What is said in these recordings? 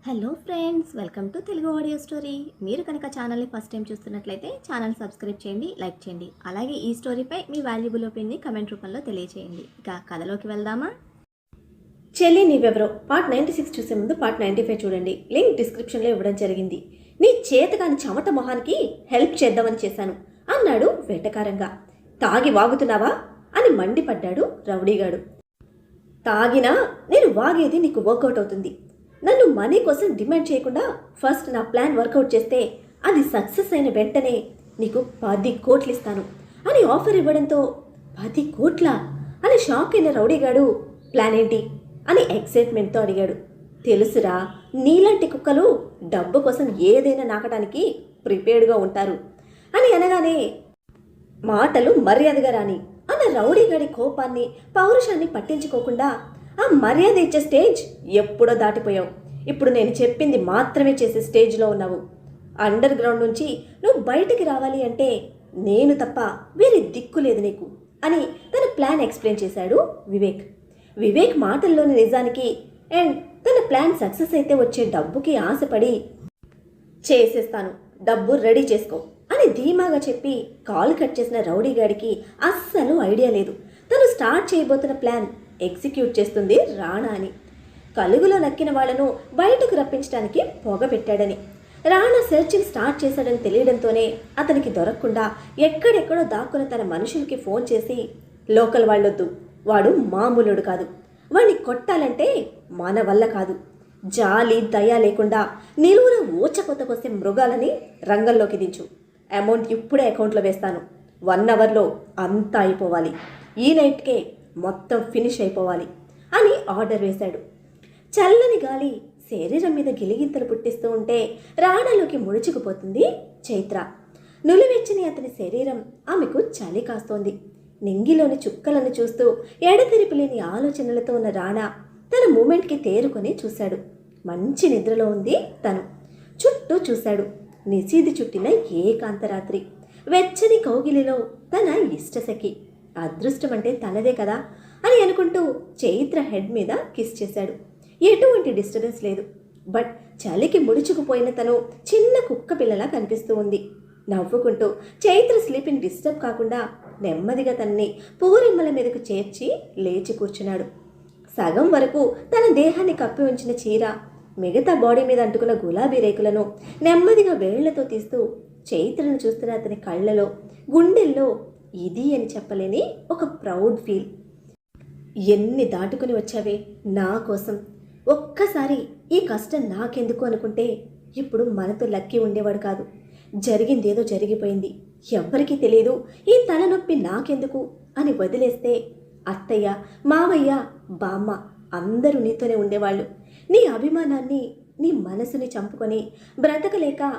Hello friends, welcome to Telugu audio story. మీరు కనుక ఛానల్ని ఫస్ట్ టైం చూస్తున్నట్లయితే ఛానల్ సబ్స్క్రైబ్ చేయండి, లైక్ చేయండి. అలాగే ఈ స్టోరీపై మీ వాల్యుబుల్ ఒపీనియన్ని కమెంట్ రూపంలో తెలియజేయండి. ఇక కథలోకి వెళ్దామా? చెల్లి నీవెవరో పార్ట్ 96 చూసే ముందు పార్ట్ 95 చూడండి. లింక్ డిస్క్రిప్షన్లో ఇవ్వడం జరిగింది. నీ చేతగాని చెమట మొహానికి హెల్ప్ చేద్దామని చేశాను అన్నాడు వెటకారంగా. తాగి వాగుతున్నావా అని మండిపడ్డాడు రౌడీగాడు. తాగినా నేను వాగేది నీకు వర్కౌట్ అవుతుంది. నన్ను మనీ కోసం డిమాండ్ చేయకుండా ఫస్ట్ నా ప్లాన్ వర్కౌట్ చేస్తే అది సక్సెస్ అయిన వెంటనే నీకు 10 కోట్లు ఇస్తాను అని ఆఫర్ ఇవ్వడంతో 10 కోట్ల అని షాక్ అయిన రౌడీగాడు ప్లాన్ ఏంటి అని ఎక్సైట్మెంట్తో అడిగాడు. తెలుసురా, నీలాంటి కుక్కలు డబ్బు కోసం ఏదైనా నాకడానికి ప్రిపేర్డ్గా ఉంటారు అని అనగానే మాటలు మర్యాదగా రాని అన్న రౌడీగాడి కోపాన్ని పౌరుషాన్ని పట్టించుకోకుండా ఆ మర్యాద ఇచ్చే స్టేజ్ ఎప్పుడో దాటిపోయావు. ఇప్పుడు నేను చెప్పింది మాత్రమే చేసే స్టేజ్లో ఉన్నావు. అండర్ గ్రౌండ్ నుంచి నువ్వు బయటికి రావాలి అంటే నేను తప్ప వేరే దిక్కు లేదు నీకు అని తన ప్లాన్ ఎక్స్ప్లెయిన్ చేశాడు వివేక్. వివేక్ మాటల్లోని నిజానికి అండ్ తన ప్లాన్ సక్సెస్ అయితే వచ్చే డబ్బుకి ఆశపడి చేసేస్తాను, డబ్బు రెడీ చేసుకో అని ధీమాగా చెప్పి కాల్ కట్ చేసిన రౌడీగాడికి అస్సలు ఐడియా లేదు తను స్టార్ట్ చేయబోతున్న ప్లాన్ ఎగ్జిక్యూట్ చేస్తుంది రాణా అని. కలుగులో నక్కిన వాళ్లను బయటకు రప్పించడానికి పొగ పెట్టాడని, రాణా సెర్చింగ్ స్టార్ట్ చేశాడని తెలియడంతోనే అతనికి దొరకకుండా ఎక్కడెక్కడో దాక్కున్న తన మనుషులకి ఫోన్ చేసి లోకల్ వాళ్ళొద్దు, వాడు మామూలుడు కాదు, వాడిని కొట్టాలంటే మన వల్ల కాదు, జాలి దయ లేకుండా నిలువున ఊచకొత్తకొస్తే మృగాలని రంగంలోకి దించు, అమౌంట్ ఇప్పుడే అకౌంట్లో వేస్తాను, 1 అవర్లో అంతా అయిపోవాలి, ఈ నైట్కే మొత్తం ఫినిష్ అయిపోవాలి అని ఆర్డర్ వేశాడు. చల్లని గాలి శరీరం మీద గిలిగింతలు పుట్టిస్తూ ఉంటే రాణాలోకి ముడుచుకుపోతుంది చైత్ర. నులివెచ్చని అతని శరీరం ఆమెకు చలి కాస్తోంది. నింగిలోని చుక్కలను చూస్తూ ఎడతెరిపి లేని ఆలోచనలతో ఉన్న రాణా తన మూమెంట్కి తేరుకొని చూశాడు. మంచి నిద్రలో ఉంది తను. చుట్టూ చూశాడు. నిశీది చుట్టిన ఏకాంతరాత్రి, వెచ్చని కౌగిలిలో తన ఇష్టసఖి. అదృష్టం అంటే తనదే కదా అని అనుకుంటూ చైత్ర హెడ్ మీద కిస్ చేశాడు. ఎటువంటి డిస్టర్బెన్స్ లేదు. బట్ చలికి ముడుచుకుపోయిన తను చిన్న కుక్క పిల్లలా కనిపిస్తూ ఉంది. నవ్వుకుంటూ చైత్ర స్లీపింగ్ డిస్టర్బ్ కాకుండా నెమ్మదిగా తనని పూరెమ్మల మీదకు చేర్చి లేచి కూర్చున్నాడు. సగం వరకు తన దేహాన్ని కప్పి ఉంచిన చీర మిగతా బాడీ మీద అంటుకున్న గులాబీ రేకులను నెమ్మదిగా వేళ్లతో తీస్తూ చైత్రను చూస్తున్న అతని కళ్ళలో, గుండెల్లో ఇది అని చెప్పలేని ఒక ప్రౌడ్ ఫీల్. ఎన్ని దాటుకుని వచ్చావే నా కోసం, ఒక్కసారి ఈ కష్టం నాకెందుకు అనుకుంటే ఇప్పుడు మనతో లక్కీ ఉండేవాడు కాదు. జరిగిందేదో జరిగిపోయింది, ఎవ్వరికీ తెలియదు, ఈ తలనొప్పి నాకెందుకు అని వదిలేస్తే అత్తయ్య, మావయ్య, బామ్మ అందరూ నీతోనే ఉండేవాళ్ళు. నీ అభిమానాన్ని, నీ మనసుని చంపుకొని బ్రతకలేక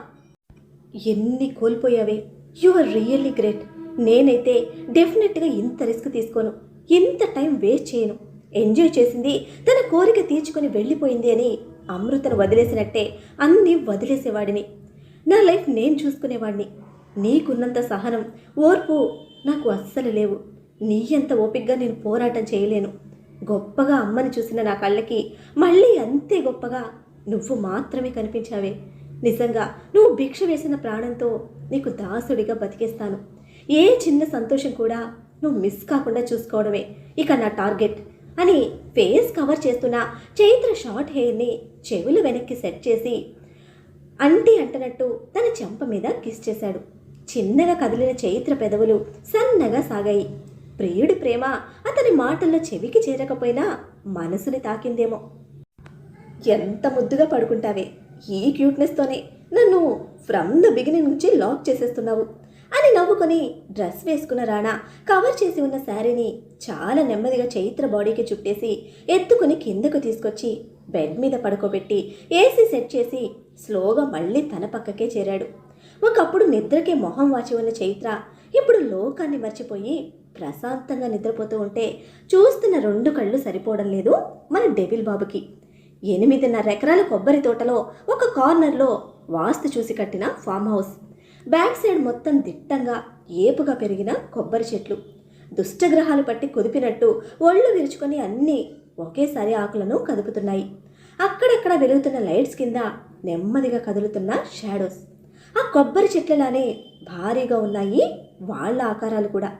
ఎన్ని కోల్పోయావే. You are really great. నేనైతే డెఫినెట్గా ఇంత రిస్క్ తీసుకోను, ఇంత టైం వేస్ట్ చేయను. ఎంజాయ్ చేసింది, తన కోరిక తీర్చుకొని వెళ్ళిపోయింది అని అమృతను వదిలేసినట్టే అన్నీ వదిలేసేవాడిని. నా లైఫ్ నేను చూసుకునేవాడిని. నీకున్నంత సహనం, ఓర్పు నాకు అస్సలు లేవు. నీ అంత ఓపికగా నేను పోరాటం చేయలేను. గొప్పగా అమ్మని చూసిన నా కళ్ళకి మళ్ళీ అంతే గొప్పగా నువ్వు మాత్రమే కనిపించావే. నిజంగా నువ్వు భిక్ష వేసిన ప్రాణంతో నీకు దాసుడిగా బతికేస్తాను. ఏ చిన్న సంతోషం కూడా నువ్వు మిస్ కాకుండా చూసుకోవడమే ఇక నా టార్గెట్ అని ఫేస్ కవర్ చేస్తున్న చైత్ర షార్ట్ హెయిర్ని చెవులు వెనక్కి సెట్ చేసి అంటనట్టు తన చెంప మీద కిస్ చేశాడు. చిన్నగా కదిలిన చైత్ర పెదవులు సన్నగా సాగాయి. ప్రియుడి ప్రేమ అతని మాటల్లో చెవికి చేరకపోయినా మనసుని తాకిందేమో. ఎంత ముద్దుగా పడుకుంటావే, ఈ క్యూట్నెస్తోనే నన్ను ఫ్రమ్ ద బిగినింగ్ నుంచి లాక్ చేసేస్తున్నావు అని నవ్వుకొని డ్రెస్ వేసుకున్న రాణా కవర్ చేసి ఉన్న శారీని చాలా నెమ్మదిగా చైత్ర బాడీకి చుట్టేసి ఎత్తుకుని కిందకు తీసుకొచ్చి బెడ్ మీద పడుకోబెట్టి ఏసీ సెట్ చేసి స్లోగా మళ్ళీ తన పక్కకే చేరాడు. ఒకప్పుడు నిద్రకే మొహం వాచి ఉన్న చైత్ర ఇప్పుడు లోకాన్ని మర్చిపోయి ప్రశాంతంగా నిద్రపోతూ ఉంటే చూస్తున్న 2 కళ్ళు సరిపోవడం లేదు మన డెవిల్ బాబుకి. 8.5 ఎకరాల కొబ్బరి తోటలో ఒక కార్నర్లో వాస్తు చూసి కట్టిన ఫామ్ హౌస్. బ్యాక్ సైడ్ మొత్తం దిట్టంగా ఏపుగా పెరిగిన కొబ్బరి చెట్లు. దుష్టగ్రహాలు పట్టి కుదిపినట్టు ఒళ్ళు విరుచుకొని అన్నీ ఒకేసారి ఆకులను కదుపుతున్నాయి. అక్కడక్కడ వెలుగుతున్న లైట్స్ కింద నెమ్మదిగా కదులుతున్న షాడోస్. ఆ కొబ్బరి చెట్లలానే భారీగా ఉన్నాయి వాళ్ళ ఆకారాలు కూడా.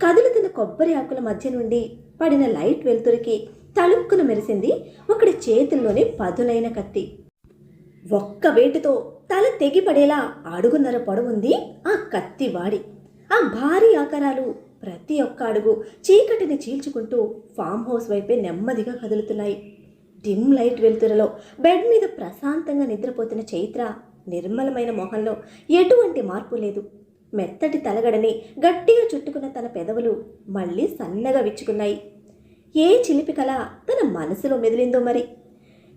కదులుతున్న కొబ్బరి ఆకుల మధ్య నుండి పడిన లైట్ వెలుతురికి తళుక్కున మెరిసింది ఒకడి చేతుల్లోని పదునైన కత్తి. ఒక్క వేటుతో తల తెగిపడేలా అడుగున్నర పొడవుంది ఆ కత్తి వాడి. ఆ భారీ ఆకారాలు ప్రతి ఒక్క అడుగు చీకటిని చీల్చుకుంటూ ఫామ్ హౌస్ వైపే నెమ్మదిగా కదులుతున్నాయి. డిమ్ లైట్ వెలుతురలో బెడ్ మీద ప్రశాంతంగా నిద్రపోతున్న చైత్ర నిర్మలమైన మొహంలో ఎటువంటి మార్పు లేదు. మెత్తటి తలగడని గట్టిగా చుట్టుకున్న తన పెదవులు మళ్ళీ సన్నగా విచ్చుకున్నాయి. ఏ చిలిపి కళ తన మనసులో మెదిలిందో మరి.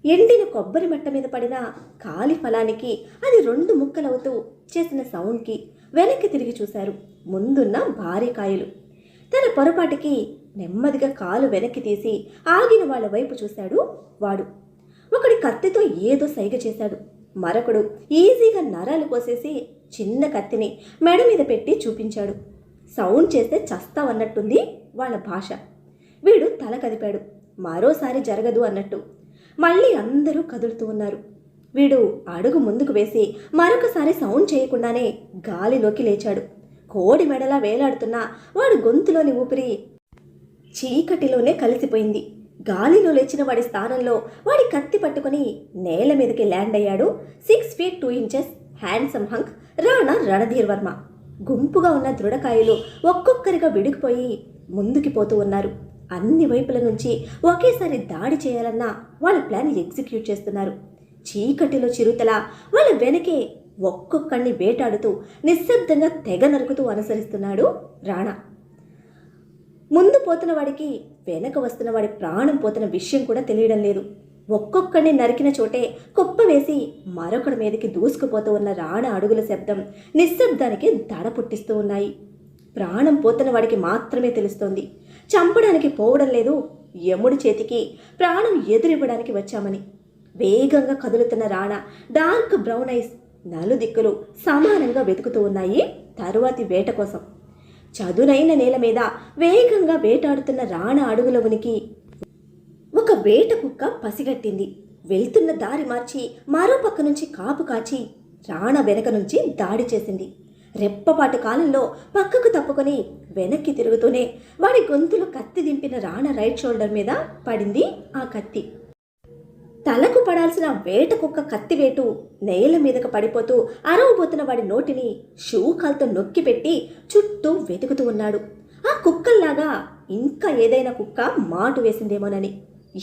ఎండిన కొబ్బరి మట్ట మీద పడిన కాలి ఫలానికి అది 2 ముక్కలవుతూ చేసిన సౌండ్కి వెనక్కి తిరిగి చూశారు ముందున్న భారీ కాయలు. తన పొరపాటికి నెమ్మదిగా కాలు వెనక్కి తీసి ఆగిన వాళ్ళ వైపు చూశాడు వాడు. ఒకడి కత్తితో ఏదో సైగ చేశాడు. మరొకడు ఈజీగా నరాలు కోసేసి చిన్న కత్తిని మెడ మీద పెట్టి చూపించాడు. సౌండ్ చేస్తే చస్తావన్నట్టుంది వాళ్ళ భాష. వీడు తల కదిపాడు, మరోసారి జరగదు అన్నట్టు. మళ్ళీ అందరూ కదులుతూ ఉన్నారు. వీడు అడుగు ముందుకు వేసి మరొకసారి సౌండ్ చేయకుండానే గాలిలోకి లేచాడు. కోడి మెడలా వేలాడుతున్న వాడు గొంతులోని ఊపిరి చీకటిలోనే కలిసిపోయింది. గాలిలో లేచిన వాడి స్థానంలో వాడి కత్తి పట్టుకుని నేల మీదకి ల్యాండ్ అయ్యాడు 6 feet 2 inches handsome hunk Rana Randhir Varma. గుంపుగా ఉన్న దృఢకాయలు ఒక్కొక్కరిగా విడిగిపోయి ముందుకి పోతూ ఉన్నారు. అన్ని వైపుల నుంచి ఒకేసారి దాడి చేయాలన్న వాళ్ళ ప్లాన్ ఎగ్జిక్యూట్ చేస్తున్నారు. చీకటిలో చిరుతలా వాళ్ళ వెనకే ఒక్కొక్కడిని వేటాడుతూ నిశ్శబ్దంగా తెగ నరుకుతూ అనుసరిస్తున్నాడు రాణా. ముందు పోతున్న వాడికి వెనక వస్తున్న వాడి ప్రాణం పోతున్న విషయం కూడా తెలియడం లేదు. ఒక్కొక్కడిని నరికిన చోటే కుప్ప వేసి మరొకడి మీదకి దూసుకుపోతూ ఉన్న రాణా అడుగుల శబ్దం నిశ్శబ్దానికి దడ పుట్టిస్తూ ఉన్నాయి. ప్రాణం పోతున్న వాడికి మాత్రమే తెలుస్తోంది చంపడానికి పోవడం లేదు, యముడి చేతికి ప్రాణం ఎదురివ్వడానికి వచ్చామని. వేగంగా కదులుతున్న రాణా డార్క్ బ్రౌన్ ఐస్ నలుదిక్కులు సమానంగా వెతుకుతూ ఉన్నాయి తరువాతి వేట కోసం. చదునైన నేల మీద వేగంగా వేటాడుతున్న రాణా అడుగుల ఉనికి ఒక వేట కుక్క పసిగట్టింది. వెళ్తున్న దారి మార్చి మరో పక్క నుంచి కాపు కాచి రాణా వెనక నుంచి దాడి చేసింది. రెప్పపాటు కాలంలో పక్కకు తప్పుకొని వెనక్కి తిరుగుతూనే వాడి గొంతులో కత్తి దింపిన రాణా రైట్ షోల్డర్ మీద పడింది ఆ కత్తి. తలకు పడాల్సిన వేట కుక్క కత్తి వేటు నేల మీదకు పడిపోతూ అరవబోతున్న వాడి నోటిని షూ కాల్తో నొక్కి పెట్టి చుట్టూ వెతుకుతూ ఉన్నాడు. ఆ కుక్కల్లాగా ఇంకా ఏదైనా కుక్క మాటు వేసిందేమోనని.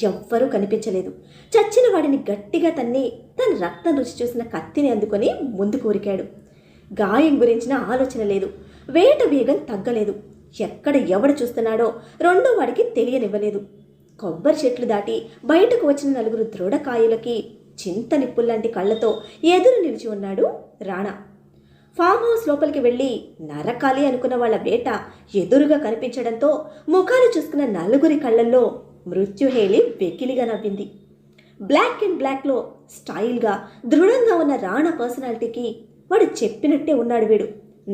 ఎవ్వరూ కనిపించలేదు. చచ్చిన వాడిని గట్టిగా తన్ని తన రక్తం రుచి చూసిన కత్తిని అందుకొని ముందుకు ఉరికాడు. గాయం గురించిన ఆలోచన లేదు. వేట వేగం తగ్గలేదు. ఎక్కడ ఎవడు చూస్తున్నాడో రెండో వాడికి తెలియనివ్వలేదు. కొబ్బరి చెట్లు దాటి బయటకు వచ్చిన 4 దృఢకాయలకి చింత నిప్పుల్లాంటి కళ్ళతో ఎదురు నిలిచి ఉన్నాడు రాణా. ఫామ్ హౌస్ లోపలికి వెళ్ళి నరకాలి అనుకున్న వాళ్ళ వేట ఎదురుగా కనిపించడంతో ముఖాలు చూసుకున్న 4 కళ్ళల్లో మృత్యుహేళి వెకిలిగా నవ్వింది. బ్లాక్ అండ్ బ్లాక్లో స్టైల్గా దృఢంగా ఉన్న రాణా పర్సనాలిటీకి వాడు చెప్పినట్టే ఉన్నాడు. వీడు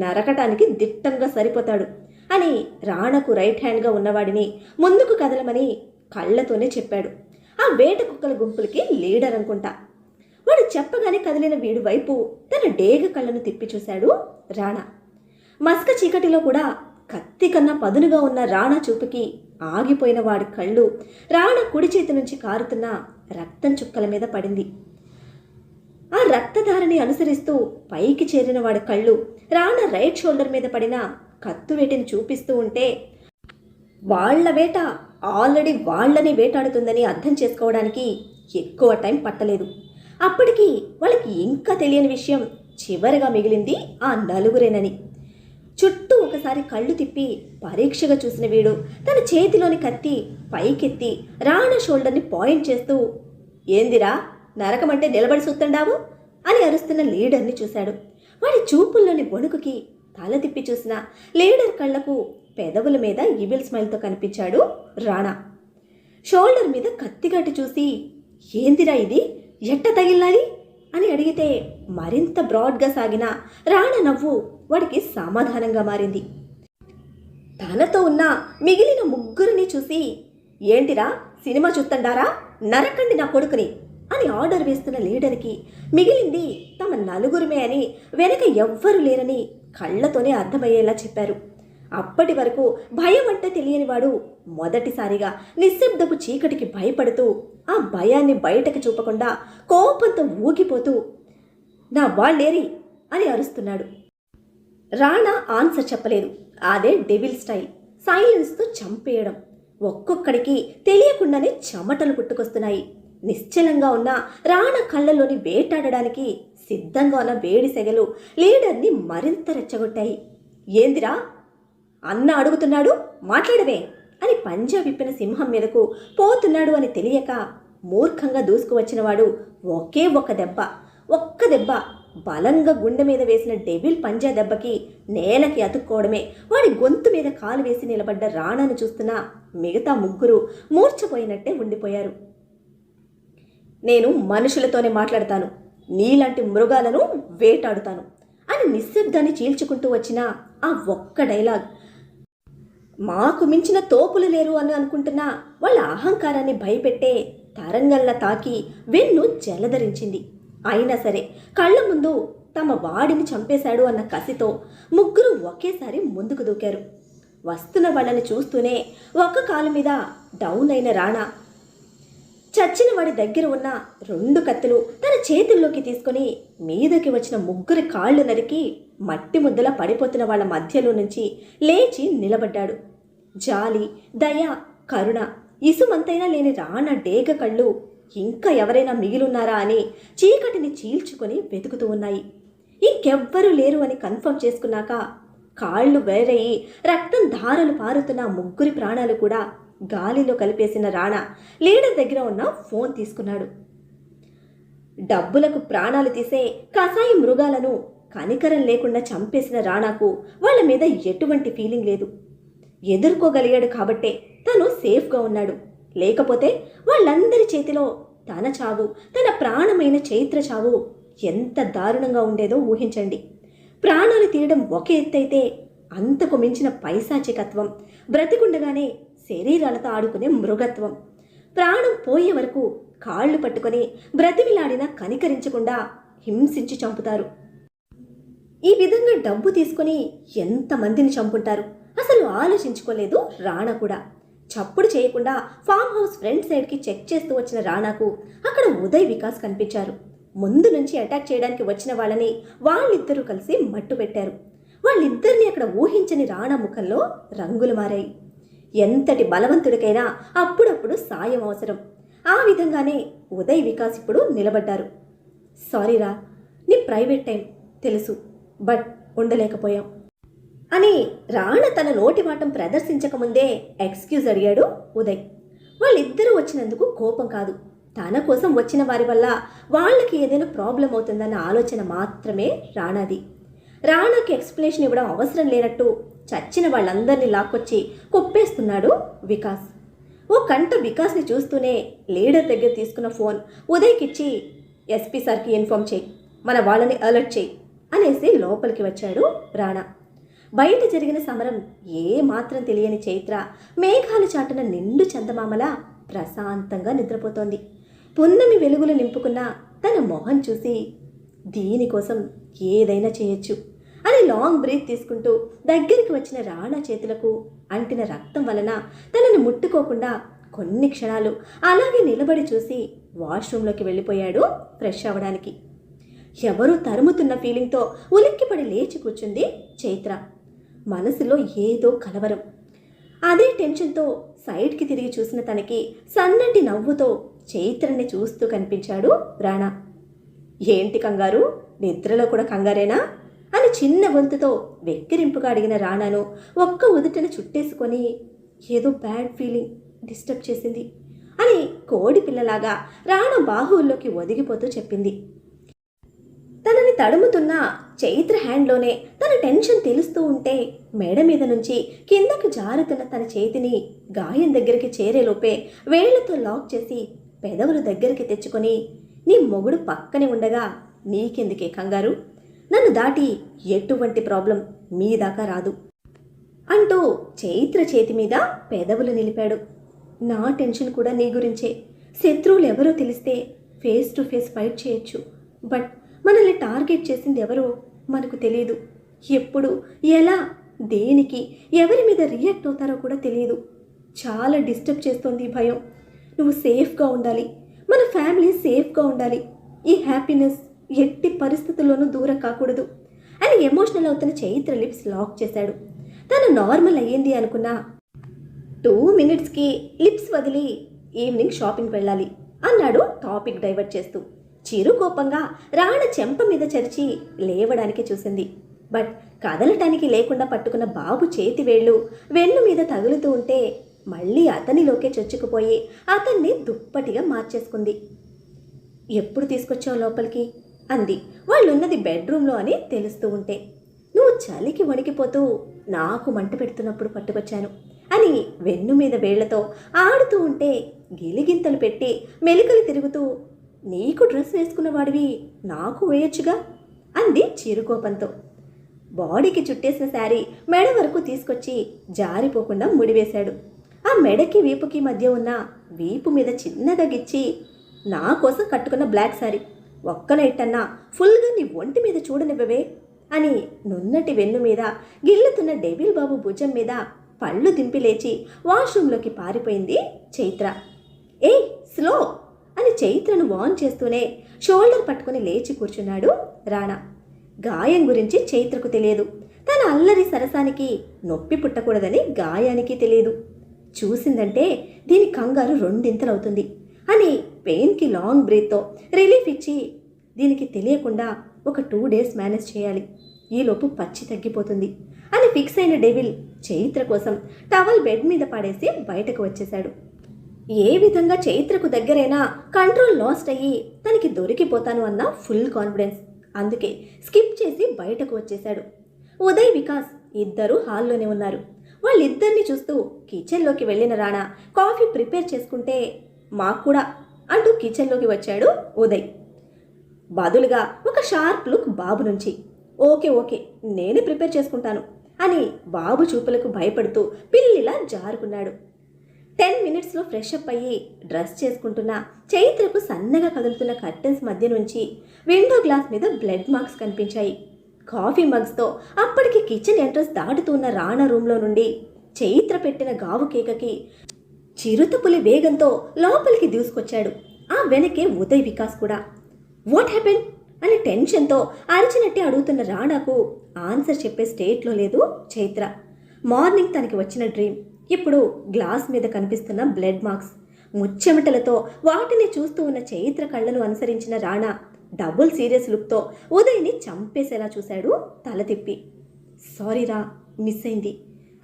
నరకటానికి దిట్టంగా సరిపోతాడు అని రాణాకు రైట్ హ్యాండ్గా ఉన్నవాడిని ముందుకు కదలమని కళ్ళతోనే చెప్పాడు. ఆ వేట కుక్కల గుంపులకి లీడర్ అనుకుంటా. వాడు చెప్పగానే కదిలిన వీడి వైపు తన డేగ కళ్ళను తిప్పి చూశాడు రాణా. మస్క చీకటిలో కూడా కత్తి కన్నా పదునుగా ఉన్న రాణా చూపుకి ఆగిపోయిన వాడి కళ్ళు రాణా కుడి చేతి నుంచి కారుతున్న రక్తం చుక్కల మీద పడింది. ఆ రక్తధారని అనుసరిస్తూ పైకి చేరిన వాడి కళ్ళు రాణా రైట్ షోల్డర్ మీద పడిన కత్తువేటిని చూపిస్తూ ఉంటే వాళ్ల వేట ఆల్రెడీ వాళ్లని వేటాడుతుందని అర్థం చేసుకోవడానికి ఎక్కువ టైం పట్టలేదు. అప్పటికి వాళ్ళకి ఇంకా తెలియని విషయం చివరిగా మిగిలింది ఆ 4 చుట్టూ ఒకసారి కళ్ళు తిప్పి పరీక్షగా చూసిన వీడు తన చేతిలోని కత్తి పైకెత్తి రాణా షోల్డర్ని పాయింట్ చేస్తూ, ఏందిరా నరకమంటే నిలబడి చూస్తుండావు అని అరుస్తున్న లీడర్ని చూశాడు. వాడి చూపుల్లోని వణుకుకి తల తిప్పి చూసిన లీడర్ కళ్లకు పెదవుల మీద ఈవిల్ స్మైల్తో కనిపించాడు రాణా. షోల్డర్ మీద కత్తిగట్టు చూసి, ఏందిరా ఇది, ఎట్ట తగిల్లాలి అని అడిగితే మరింత బ్రాడ్గా సాగిన రాణా నవ్వు వాడికి సమాధానంగా మారింది. తనతో ఉన్న మిగిలిన 3 చూసి, ఏంటిరా సినిమా చూస్తుండారా, నరకండి నా కొడుకుని అని ఆర్డర్ వేస్తున్న లీడర్కి మిగిలింది తమ నలుగురిమే అని, వెనక ఎవ్వరు లేరని కళ్ళతోనే అర్థమయ్యేలా చెప్పారు. అప్పటి వరకు భయం అంటే తెలియనివాడు మొదటిసారిగా నిశ్శబ్దపు చీకటికి భయపడుతూ ఆ భయాన్ని బయటకు చూపకుండా కోపంతో ఊగిపోతూ నా వాళ్ళేరి అని అరుస్తున్నాడు. రాణా ఆన్సర్ చెప్పలేదు. అదే డెవిల్ స్టైల్, సైలెన్స్తో చంపేయడం. ఒక్కొక్కడికి తెలియకుండానే చెమటలు పుట్టుకొస్తున్నాయి. నిశ్చలంగా ఉన్న రాణా కళ్ళలోని వేటాడడానికి సిద్ధంగా ఉన్న వేడి సెగలు లీడర్ని మరింత రెచ్చగొట్టాయి. ఏందిరా అన్న అడుగుతున్నాడు, మాట్లాడవే అని పంజా విప్పిన సింహం మీదకు పోతున్నాడు అని తెలియక మూర్ఖంగా దూసుకువచ్చినవాడు ఒక్క దెబ్బ బలంగా గుండె మీద వేసిన డెవిల్ పంజా దెబ్బకి నేలకి అతుక్కోవడమే. వాడి గొంతు మీద కాలు వేసి నిలబడ్డ రాణాను చూస్తున్న మిగతా ముగ్గురు మూర్ఛపోయినట్టే ఉండిపోయారు. నేను మనుషులతోనే మాట్లాడతాను, నీలాంటి మృగాలను వేటాడుతాను అని నిశ్శబ్దాన్ని చీల్చుకుంటూ వచ్చిన ఆ ఒక్క డైలాగ్ మాకు మించిన తోపులు లేరు అని అనుకుంటున్న వాళ్ళ అహంకారాన్ని భయపెట్టే తరంగల్లా తాకి వెన్ను జలధరించింది. అయినా సరే కళ్ళ ముందు తమ వాడిని చంపేశాడు అన్న కసితో ముగ్గురు ఒకేసారి ముందుకు దూకారు. వస్తున్న వాళ్ళని చూస్తూనే ఒక్క కాలు మీద డౌన్ అయిన రాణా చచ్చిన వాడి దగ్గర ఉన్న 2 కత్తులు తన చేతుల్లోకి తీసుకొని మీదకి వచ్చిన ముగ్గురి కాళ్ళు నరికి మట్టి ముద్దలా పడిపోతున్న వాళ్ళ మధ్యలో నుంచి లేచి నిలబడ్డాడు. జాలి, దయ, కరుణ ఇసుమంతైనా లేని రాణా డేగ కళ్ళు ఇంకా ఎవరైనా మిగిలున్నారా అని చీకటిని చీల్చుకొని వెతుకుతూ ఉన్నాయి. ఇంకెవ్వరూ లేరు అని కన్ఫర్మ్ చేసుకున్నాక కాళ్ళు వేరయి రక్తం ధారలు పారుతున్న ముగ్గురి ప్రాణాలు కూడా గాలిలో కలిపేసిన రాణా లీడర్ దగ్గర ఉన్న ఫోన్ తీసుకున్నాడు. డబ్బులకు ప్రాణాలు తీసే కసాయి మృగాలను కనికరం లేకుండా చంపేసిన రాణాకు వాళ్ళ మీద ఎటువంటి ఫీలింగ్ లేదు. ఎదుర్కోగలిగాడు కాబట్టే తను సేఫ్గా ఉన్నాడు. లేకపోతే వాళ్ళందరి చేతిలో తన చావు, తన ప్రాణమైన చైత్ర చావు ఎంత దారుణంగా ఉండేదో ఊహించండి. ప్రాణాలు తీయడం ఒక ఎత్తైతే అంతకు మించిన పైశాచికత్వం, బ్రతికుండగానే శరీరాలతో ఆడుకునే మృగత్వం, ప్రాణం పోయే వరకు కాళ్ళు పట్టుకొని బ్రతిమిలాడినా కనికరించకుండా హింసించి చంపుతారు. ఈ విధంగా డబ్బు తీసుకొని ఎంతమందిని చంపుంటారు అసలు ఆలోచించుకోలేదు రాణా కూడా. చప్పుడు చేయకుండా ఫామ్ హౌస్ ఫ్రంట్ సైడ్కి చెక్ చేస్తూ వచ్చిన రాణాకు అక్కడ ఉదయ్, వికాస్ కనిపించారు. ముందు నుంచి అటాక్ చేయడానికి వచ్చిన వాళ్ళని వాళ్ళిద్దరూ కలిసి మట్టు పెట్టారు. వాళ్ళిద్దరిని అక్కడ ఊహించని రాణా ముఖంలో రంగులు మారాయి. ఎంతటి బలవంతుడికైనా అప్పుడప్పుడు సాయం అవసరం. ఆ విధంగానే ఉదయ్, వికాస్ ఇప్పుడు నిలబడ్డారు. సారీరా, నీ ప్రైవేట్ టైం తెలుసు, బట్ ఉండలేకపోయాం అని రాణా తన నోటిమాటం ప్రదర్శించకముందే ఎక్స్క్యూజ్ అడిగాడు ఉదయ్. వాళ్ళిద్దరూ వచ్చినందుకు కోపం కాదు, తన కోసం వచ్చిన వారి వల్ల వాళ్ళకి ఏదైనా ప్రాబ్లం అవుతుందన్న ఆలోచన మాత్రమే రాణాది. రాణాకి ఎక్స్ప్లెనేషన్ ఇవ్వడం అవసరం లేనట్టు చచ్చిన వాళ్ళందరినీ లాక్కొచ్చి కుప్పేస్తున్నాడు వికాస్. ఓ కంట వికాస్ని చూస్తూనే లీడర్ దగ్గర తీసుకున్న ఫోన్ ఉదయ్కిచ్చి ఎస్పీ సార్కి ఇన్ఫార్మ్ చేయి, మన వాళ్ళని అలర్ట్ చేయి అనేసి లోపలికి వచ్చాడు రాణా. బయట జరిగిన సమరం ఏ మాత్రం తెలియని చైత్ర మేఘాలు చాటున నిండు చందమామలా ప్రశాంతంగా నిద్రపోతోంది. పున్నమి వెలుగులు నింపుకున్న తన మొహం చూసి దీనికోసం ఏదైనా చేయొచ్చు అని లాంగ్ బ్రీత్ తీసుకుంటూ దగ్గరికి వచ్చిన రాణా చేతులకు అంటిన రక్తం వలన తనని ముట్టుకోకుండా కొన్ని క్షణాలు అలాగే నిలబడి చూసి వాష్రూంలోకి వెళ్ళిపోయాడు ఫ్రెష్ అవ్వడానికి. ఎవరూ తరుముతున్న ఫీలింగ్తో ఉలిక్కిపడి లేచి కూర్చుంది చైత్ర. మనసులో ఏదో కలవరం. అదే టెన్షన్తో సైడ్కి తిరిగి చూసిన తనకి సన్నటి నవ్వుతో చైత్రని చూస్తూ కనిపించాడు రాణా. ఏంటి కంగారు, నిద్రలో కూడా కంగారేనా అని చిన్న గొంతుతో వెక్కిరింపుగా అడిగిన రాణాను ఒక్క ఉదుటను చుట్టేసుకొని ఏదో బ్యాడ్ ఫీలింగ్ డిస్టర్బ్ చేసింది అని కోడి పిల్లలాగా రాణా బాహువుల్లోకి ఒదిగిపోతూ చెప్పింది. తనని తడుముతున్న చైత్ర హ్యాండ్లోనే తన టెన్షన్ తెలుస్తూ ఉంటే మెడ మీద నుంచి కిందకు జారుతున్న తన చేతిని గాయం దగ్గరికి చేరేలోపే వేళ్లతో లాక్ చేసి పెదవులు దగ్గరికి తెచ్చుకొని నీ మొగుడు పక్కనే ఉండగా నీకెందుకే కంగారు, నన్ను దాటి ఎటువంటి ప్రాబ్లం మీ దాకా రాదు అంటూ చైత్ర చేతి మీద పెదవులు నిలిపాడు. నా టెన్షన్ కూడా నీ గురించే. శత్రువులు ఎవరో తెలిస్తే ఫేస్ టు ఫేస్ ఫైట్ చేయొచ్చు. బట్ మనల్ని టార్గెట్ చేసింది ఎవరో మనకు తెలియదు. ఎప్పుడు, ఎలా, దేనికి, ఎవరి మీద రియాక్ట్ అవుతారో కూడా తెలియదు. చాలా డిస్టర్బ్ చేస్తోంది ఈ భయం. నువ్వు సేఫ్గా ఉండాలి, మన ఫ్యామిలీ సేఫ్గా ఉండాలి, ఈ హ్యాపీనెస్ ఎట్టి పరిస్థితుల్లోనూ దూరం కాకూడదు అని ఎమోషనల్ అవుతున్న చైత్ర లిప్స్ లాక్ చేశాడు. తను నార్మల్ అయ్యింది అనుకున్న 2 మినిట్స్కి లిప్స్ వదిలి ఈవినింగ్ షాపింగ్ వెళ్ళాలి అన్నాడు టాపిక్ డైవర్ట్ చేస్తూ. చిరు కోపంగా రాణ చెంప మీద చరిచి లేవడానికి చూసింది. బట్ కదలటానికి లేకుండా పట్టుకున్న బాబు చేతి వేళ్ళు వెన్ను మీద తగులుతూ ఉంటే మళ్ళీ అతనిలోకే చొచ్చుకుపోయి అతన్ని దుప్పటిగా మార్చేసుకుంది. ఎప్పుడు తీసుకొచ్చావు లోపలికి అంది వాళ్ళున్నది బెడ్రూమ్లో అని తెలుస్తూ ఉంటే. నువ్వు చలికి వణికిపోతూ నాకు మంట పెడుతున్నప్పుడు పట్టుకొచ్చాను అని వెన్ను మీద వేళ్లతో ఆడుతూ ఉంటే గిలిగింతలు పెట్టి మెలికలు తిరుగుతూ నీకు డ్రెస్ వేసుకున్నవాడివి నాకు వేయొచ్చుగా అంది చిరుకోపంతో. బాడీకి చుట్టేసిన శారీ మెడ వరకు తీసుకొచ్చి జారిపోకుండా ముడివేశాడు. ఆ మెడకి వీపుకి మధ్య ఉన్న వీపు మీద చిన్నగా గిచ్చి నా కోసం కట్టుకున్న బ్లాక్ శారీ ఒక్క నైట్ అన్నా ఫుల్గా నీ ఒంటి మీద చూడనివ్వవే అని నున్నటి వెన్ను మీద గిల్లుతున్న డెవిల్ బాబు భుజం మీద పళ్ళు దింపి లేచి వాష్రూమ్లోకి పారిపోయింది చైత్ర. ఏయ్ స్లో అని చైత్రను వార్న్ చేస్తూనే షోల్డర్ పట్టుకుని లేచి కూర్చున్నాడు రాణా. గాయం గురించి చైత్రకు తెలియదు. తన అల్లరి సరసానికి నొప్పి పుట్టకూడదని గాయానికి తెలియదు. చూసిందంటే దీని కంగారు రెండింతలవుతుంది అని పెయిన్కి లాంగ్ బ్రీత్తో రిలీఫ్ ఇచ్చి దీనికి తెలియకుండా ఒక 2 డేస్ మేనేజ్ చేయాలి, ఈలోపు పచ్చి తగ్గిపోతుంది అని ఫిక్స్ అయిన డెవిల్ చైత్ర కోసం టవల్ బెడ్ మీద పడేసి బయటకు వచ్చేశాడు. ఏ విధంగా చైత్రకు దగ్గరైనా కంట్రోల్ లాస్ట్ అయ్యి తనకి దొరికిపోతాను అన్న ఫుల్ కాన్ఫిడెన్స్. అందుకే స్కిప్ చేసి బయటకు వచ్చేశాడు. ఉదయ్, వికాస్ ఇద్దరూ హాల్లోనే ఉన్నారు. వాళ్ళిద్దరిని చూస్తూ కిచెన్లోకి వెళ్ళిన రాణా కాఫీ ప్రిపేర్ చేసుకుంటే మాకు కూడా అంటూ కిచెన్లోకి వచ్చాడు ఉదయ్. బదులుగా ఒక షార్ప్ లుక్ బాబు నుంచి. ఓకే ఓకే నేనే ప్రిపేర్ చేసుకుంటాను అని బాబు చూపులకు భయపడుతూ పిల్లిలా జారుకున్నాడు. 10 మినిట్స్లో ఫ్రెష్ అప్ అయ్యి డ్రెస్ చేసుకుంటున్న చైత్రకు సన్నగా కదులుతున్న కర్టెన్స్ మధ్య నుంచి విండో గ్లాస్ మీద బ్లడ్ మార్క్స్ కనిపించాయి. కాఫీ మగ్స్తో అప్పటికి కిచెన్ ఎంట్రన్స్ దాటుతున్న రాణా రూమ్లో నుండి చైత్ర పెట్టిన గావు కేకకి చిరుతపులి వేగంతో లోపలికి దూసుకొచ్చాడు. ఆ వెనకే ఉదయ్, వికాస్ కూడా. వాట్ హ్యాపెన్ అని టెన్షన్తో అరిచినట్టే అడుగుతున్న రాణాకు ఆన్సర్ చెప్పే స్టేట్లో లేదు చైత్ర. మార్నింగ్ తనకి వచ్చిన డ్రీమ్, ఇప్పుడు గ్లాస్ మీద కనిపిస్తున్న బ్లడ్ మార్క్స్. ముచ్చెమటలతో వాటిని చూస్తూ ఉన్న చైత్ర కళ్ళను అనుసరించిన రాణా డబుల్ సీరియస్ లుక్తో ఉదయ్ని చంపేసేలా చూశాడు తల తిప్పి. సారీరా, మిస్ అయింది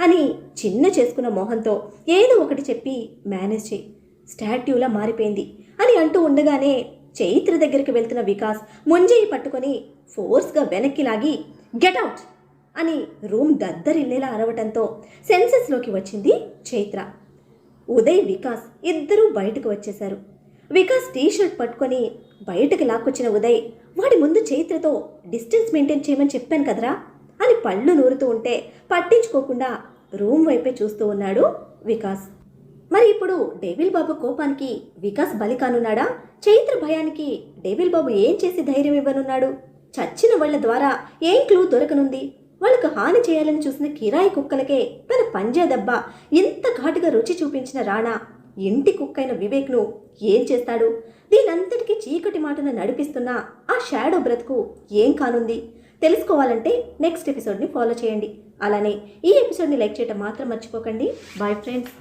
అని చిన్న చేసుకున్న మోహంతో ఏదో ఒకటి చెప్పి మేనేజ్ చేయి, స్టాట్యూలా మారిపోయింది అని అంటూ ఉండగానే చైత్ర దగ్గరికి వెళ్తున్న వికాస్ ముంజేయి పట్టుకొని ఫోర్స్గా వెనక్కి లాగి గెట్ అవుట్ అని రూమ్ దద్దరిల్లేలా అరవటంతో సెన్సెస్లోకి వచ్చింది చైత్ర. ఉదయ్, వికాస్ ఇద్దరూ బయటకు వచ్చేశారు. వికాస్ టీషర్ట్ పట్టుకొని బయటకు లాక్కొచ్చిన ఉదయ్ వాడి ముందు చైత్రతో డిస్టెన్స్ మెయింటైన్ చేయమని చెప్పాను కదరా అని పళ్ళు నూరుతూ ఉంటే పట్టించుకోకుండా రూమ్ వైపే చూస్తూ ఉన్నాడు వికాస్. మరి ఇప్పుడు డెవిల్ బాబు కోపానికి వికాస్ బలి కానున్నాడా? చైత్ర భయానికి డెవిల్ బాబు ఏం చేసి ధైర్యం ఇవ్వనున్నాడు? చచ్చిన వాళ్ళ ద్వారా ఏం క్లూ దొరకనుంది? వాళ్ళకు హాని చేయాలని చూసిన కిరాయి కుక్కలకే తన పంజా దెబ్బ ఇంత ఘాటుగా రుచి చూపించిన రాణా ఇంటి కుక్కైన వివేక్ను ఏం చేస్తాడు? దీనంతటికీ చీకటి మాటను నడిపిస్తున్న ఆ షాడో బ్రతుకు ఏం కానుంది? తెలుసుకోవాలంటే నెక్స్ట్ ఎపిసోడ్ని ఫాలో చేయండి. అలానే ఈ ఎపిసోడ్ని లైక్ చేయడం మాత్రం మర్చిపోకండి. Bye friends.